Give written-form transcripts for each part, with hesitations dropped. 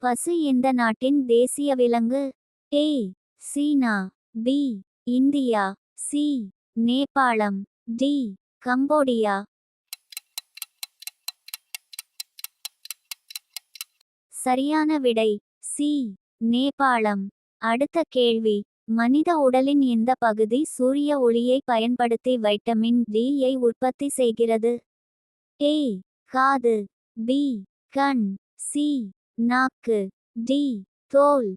பசு எந்த நாட்டின் தேசிய விலங்கு? ஏ சீனா, பி இந்தியா, சி நேபாளம், டி கம்போடியா. சரியான விடை சி நேபாளம். அடுத்த கேள்வி, மனித உடலின் எந்த பகுதி சூரிய ஒளியை பயன்படுத்தி வைட்டமின் டி-யை உற்பத்தி செய்கிறது? ஏ காது, பி கண், சி நாக்கு, டி தோல்.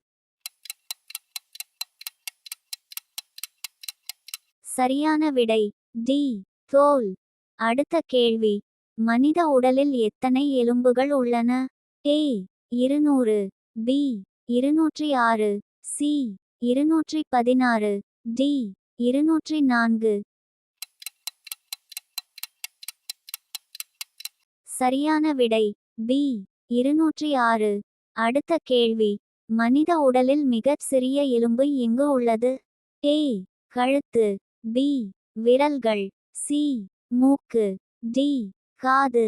சரியான விடை டி தோல். அடுத்த கேள்வி, மனித உடலில் எத்தனை எலும்புகள் உள்ளன? ஏ 200, பி 206, சி 216, டி 204. சரியான விடை பி 206. அடுத்த கேள்வி, மனித உடலில் மிகச் சிறிய எலும்பு எங்கு உள்ளது? ஏ கழுத்து, பி விரல்கள், சி மூக்கு, டி காது.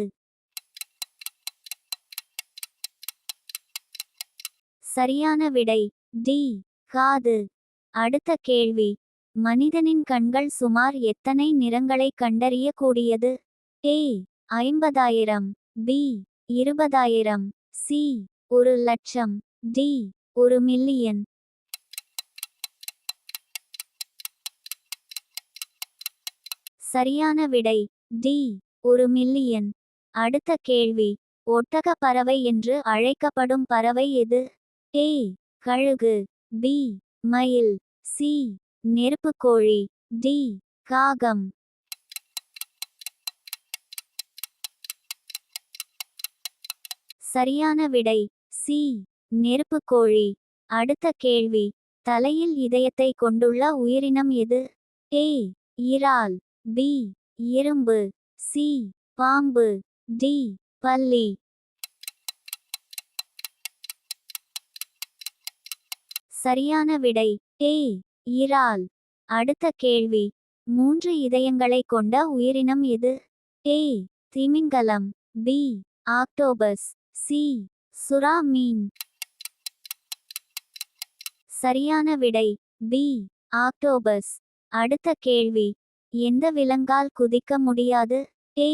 சரியான விடை டி காது. அடுத்த கேள்வி, மனிதனின் கண்கள் சுமார் எத்தனை நிறங்களை கண்டறியக்கூடியது? ஏ 50,000, பி 20,000, சி 1,00,000, டி 1,000,000. சரியான விடை டி 1,000,000. அடுத்த கேள்வி, ஒட்டக பறவை என்று அழைக்கப்படும் பறவை எது? ஏ கழுகு, பி மயில், சி நெருப்புக்கோழி, டி காகம். சரியான விடை சி நெருப்புக்கோழி. அடுத்த கேள்வி, தலையில் இதயத்தை கொண்டுள்ள உயிரினம் எது? ஏ இறால், பி எறும்பு, சி பாம்பு, டி பல்லி. சரியான விடை ஏ இறால். அடுத்த கேள்வி, 3 இதயங்களை கொண்ட உயிரினம் எது? ஏ திமிங்கலம், பி ஆக்டோபஸ், சி சுறா மீன். சரியான விடை பி ஆக்டோபஸ். அடுத்த கேள்வி, எந்த விலங்கால் குதிக்க முடியாது? ஏ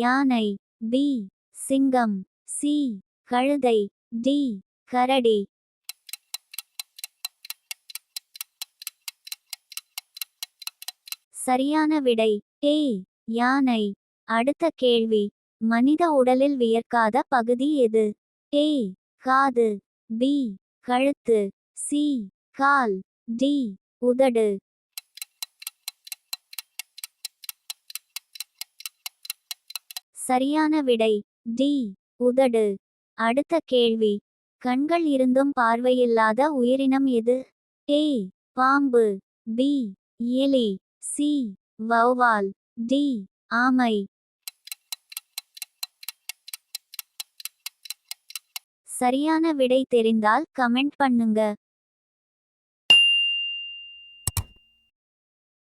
யானை, பி சிங்கம், சி கழுதை, டி கரடி. சரியான விடை ஏ யானை. அடுத்த கேள்வி, மனித உடலில் வியர்க்காத பகுதி எது? ஏ காது, பி கழுத்து, சி கால், டி உதடு. சரியான விடை டி உதடு. அடுத்த கேள்வி, கண்கள் இருந்தும் பார்வையில்லாத உயிரினம் எது? ஏ பாம்பு, பி எலி, சி வௌவால், டி ஆமை. சரியான விடை தெரிந்தால் கமெண்ட் பண்ணுங்க.